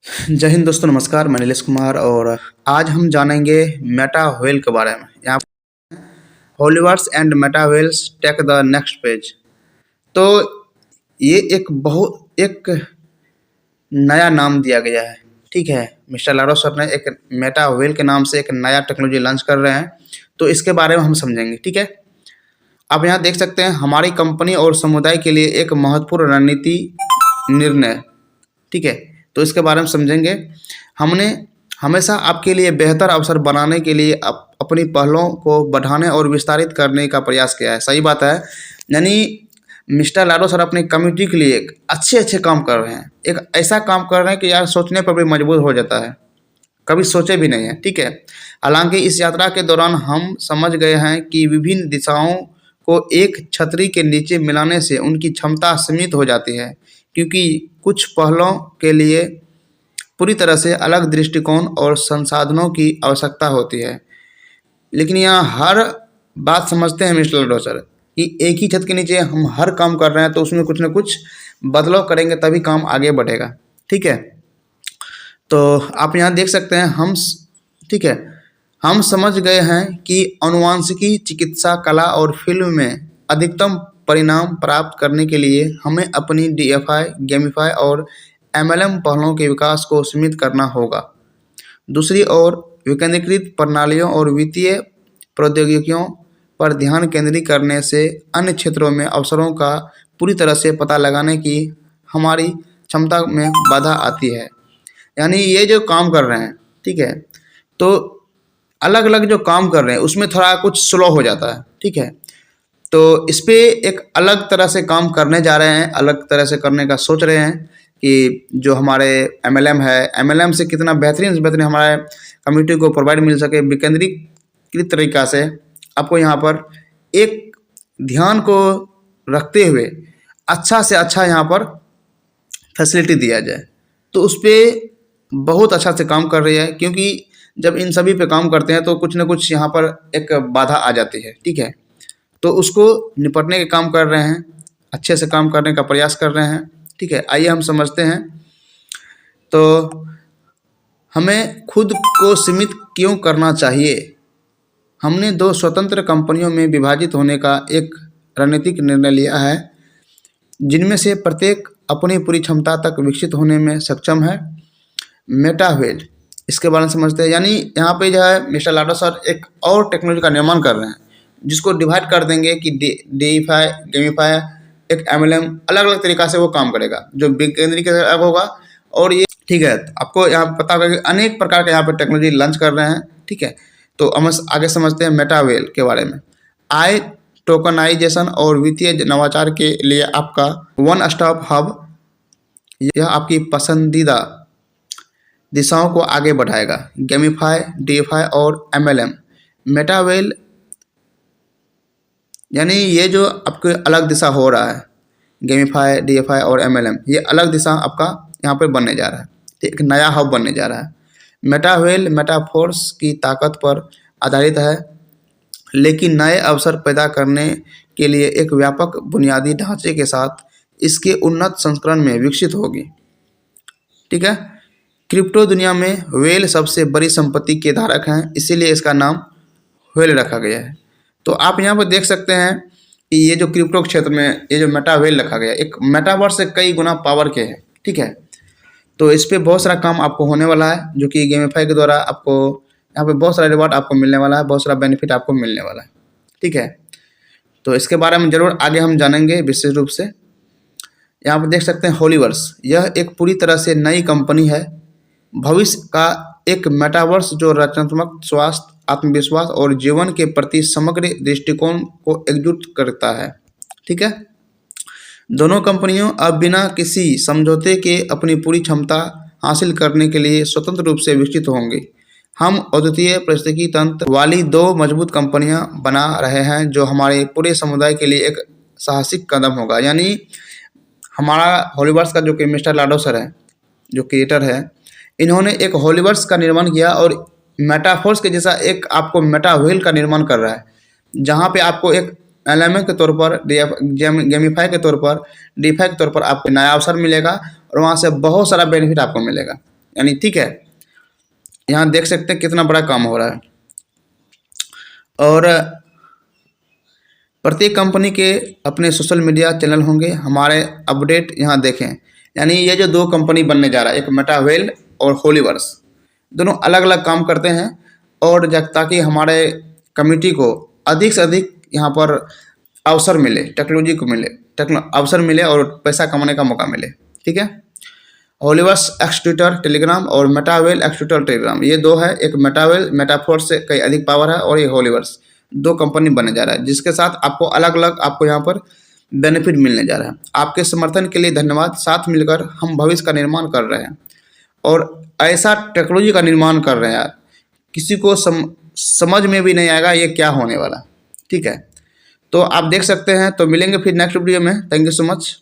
जय हिंद दोस्तों, नमस्कार। मैं नीलेश कुमार और आज हम जानेंगे मेटा व्हेल के बारे में। यहाँ holyverse and meta whales take the next page. तो ये एक नया नाम दिया गया है, ठीक है। मिस्टर लारो सर ने एक मेटा व्हेल के नाम से एक नया टेक्नोलॉजी लॉन्च कर रहे हैं, तो इसके बारे में हम समझेंगे, ठीक है। आप यहाँ देख सकते हैं हमारी कंपनी और समुदाय के लिए एक महत्वपूर्ण रणनीति निर्णय, ठीक है। तो इसके बारे में समझेंगे। हमने हमेशा आपके लिए बेहतर अवसर बनाने के लिए अपनी पहलों को बढ़ाने और विस्तारित करने का प्रयास किया है। सही बात है। यानी मिस्टर लाडो सर अपनी कम्युनिटी के लिए एक अच्छे काम कर रहे हैं। एक ऐसा काम कर रहे हैं कि यार सोचने पर भी मजबूर हो जाता है, कभी सोचे भी नहीं है, ठीक है। हालांकि इस यात्रा के दौरान हम समझ गए हैं कि विभिन्न दिशाओं को एक छतरी के नीचे मिलाने से उनकी क्षमता सीमित हो जाती है, क्योंकि कुछ पहलों के लिए पूरी तरह से अलग दृष्टिकोण और संसाधनों की आवश्यकता होती है। लेकिन यहाँ हर बात समझते हैं मिस्टर लाडो सर कि एक ही छत के नीचे हम हर काम कर रहे हैं, तो उसमें कुछ ना कुछ बदलाव करेंगे तभी काम आगे बढ़ेगा, ठीक है। तो आप यहाँ देख सकते हैं ठीक है, हम समझ गए हैं कि आनुवांशिकी, चिकित्सा, कला और फिल्म में अधिकतम परिणाम प्राप्त करने के लिए हमें अपनी डीएफआई, गेमिफाई और एमएलएम पहलों के विकास को सीमित करना होगा। दूसरी ओर विकेंद्रीकृत प्रणालियों और वित्तीय प्रौद्योगिकियों पर ध्यान केंद्रित करने से अन्य क्षेत्रों में अवसरों का पूरी तरह से पता लगाने की हमारी क्षमता में बाधा आती है। यानी ये जो काम कर रहे हैं, ठीक है, तो अलग अलग जो काम कर रहे हैं उसमें थोड़ा कुछ स्लो हो जाता है, ठीक है। तो इस पे एक अलग तरह से काम करने जा रहे हैं, अलग तरह से करने का सोच रहे हैं कि जो हमारे एमएलएम है, एमएलएम से कितना बेहतरीन से बेहतरीन हमारे कम्युनिटी को प्रोवाइड मिल सके। विकेंद्रीकृत तरीक़ा से आपको यहाँ पर एक ध्यान को रखते हुए अच्छा से अच्छा यहाँ पर फैसिलिटी दिया जाए, तो उस पर बहुत अच्छा से काम कर रही है। क्योंकि जब इन सभी पे काम करते हैं तो कुछ ना कुछ यहाँ पर एक बाधा आ जाती है, ठीक है। तो उसको निपटने के काम कर रहे हैं, अच्छे से काम करने का प्रयास कर रहे हैं, ठीक है। आइए हम समझते हैं। तो हमें खुद को सीमित क्यों करना चाहिए? हमने दो स्वतंत्र कंपनियों में विभाजित होने का एक रणनीतिक निर्णय लिया है, जिनमें से प्रत्येक अपनी पूरी क्षमता तक विकसित होने में सक्षम है। मेटा व्हेल, इसके बारे में समझते हैं। यानी यहाँ पे जो है मिस्टर लाडो सर एक और टेक्नोलॉजी का निर्माण कर रहे हैं, जिसको डिवाइड कर देंगे कि डीफाई, गेमिफाई, एक एमएलएम, अलग अलग तरीक़ा से वो काम करेगा, जो विकेंद्रीकृत होगा। और ये, ठीक है, आपको यहाँ पता होगा कि अनेक प्रकार के यहाँ पर टेक्नोलॉजी लॉन्च कर रहे हैं, ठीक है। तो हम आगे समझते हैं मेटा व्हेल के बारे में। आई टोकनाइजेशन और वित्तीय नवाचार के लिए आपका वन स्टॉप हब, यह आपकी पसंदीदा दिशाओं को आगे बढ़ाएगा। गेमिफाई, डीएफआई और एमएलएम। मेटा व्हेल यानी ये जो आपके अलग दिशा हो रहा है, गेमिफाई, डीएफआई और एमएलएम, ये अलग दिशा आपका यहाँ पर बनने जा रहा है, एक नया हब बनने जा रहा है। मेटा व्हेल मेटाफोर्स की ताकत पर आधारित है, लेकिन नए अवसर पैदा करने के लिए एक व्यापक बुनियादी ढांचे के साथ इसके उन्नत संस्करण में विकसित होगी, ठीक है। क्रिप्टो दुनिया में व्हेल सबसे बड़ी संपत्ति के धारक हैं, इसीलिए इसका नाम व्हेल रखा गया है। तो आप यहाँ पर देख सकते हैं कि ये जो क्रिप्टो क्षेत्र में ये जो मेटा व्हेल रखा गया, एक मेटावर्स से कई गुना पावर के है, ठीक है। तो इस पर बहुत सारा काम आपको होने वाला है, जो कि गेमिफाई के द्वारा आपको यहाँ पे बहुत सारा रिवॉर्ड आपको मिलने वाला है, बहुत सारा बेनिफिट आपको मिलने वाला है, ठीक है। तो इसके बारे में ज़रूर आगे हम जानेंगे विशेष रूप से। यहाँ पर देख सकते हैं होलीवर्स, यह एक पूरी तरह से नई कंपनी है, भविष्य का एक मेटावर्स जो रचनात्मक, स्वास्थ्य, आत्मविश्वास और जीवन के प्रति समग्र दृष्टिकोण को एकजुट करता है, ठीक है। दोनों कंपनियों अब बिना किसी समझौते के अपनी पूरी क्षमता हासिल करने के लिए स्वतंत्र रूप से विकसित होंगे। हम अद्वितीय पारिस्थितिकी तंत्र वाली दो मजबूत कंपनियां बना रहे हैं, जो हमारे पूरे समुदाय के लिए एक साहसिक कदम होगा। यानी हमारा होलीवर्स का जो कि मिस्टर लाडो सर है, जो क्रिएटर है, इन्होंने एक होलीवर्स का निर्माण किया और मेटाफोर्स के जैसा एक आपको मेटा व्हेल का निर्माण कर रहा है, जहाँ पे आपको एक एलएमए के तौर पर, गेमिफाई के तौर पर, डीफाई के तौर पर आपको नया अवसर मिलेगा और वहाँ से बहुत सारा बेनिफिट आपको मिलेगा। यानी ठीक है, यहाँ देख सकते हैं कितना बड़ा काम हो रहा है। और प्रत्येक कंपनी के अपने सोशल मीडिया चैनल होंगे, हमारे अपडेट यहाँ देखें। यानी ये जो दो कंपनी बनने जा रहा है, एक मेटावेल और होलीवर्स, दोनों अलग अलग काम करते हैं। और ताकि हमारे कम्युनिटी को अधिक से अधिक यहाँ पर अवसर मिले, टेक्नोलॉजी को मिले, अवसर मिले और पैसा कमाने का मौका मिले। ठीक है, होलीवर्स एक्स ट्विटर टेलीग्राम और मेटावेल एक्स ट्विटर टेलीग्राम, ये दो है। एक मेटावेल मेटाफोर्स से कई अधिक पावर है, और ये होलीवर्स, दो कंपनी बनने जा रहा है, जिसके साथ आपको अलग अलग आपको यहाँ पर बेनिफिट मिलने जा रहा है। आपके समर्थन के लिए धन्यवाद। साथ मिलकर हम भविष्य का निर्माण कर रहे हैं और ऐसा टेक्नोलॉजी का निर्माण कर रहे हैं यार, किसी को समझ में भी नहीं आएगा ये क्या होने वाला। ठीक है, तो आप देख सकते हैं। तो मिलेंगे फिर नेक्स्ट वीडियो में। Thank you so much.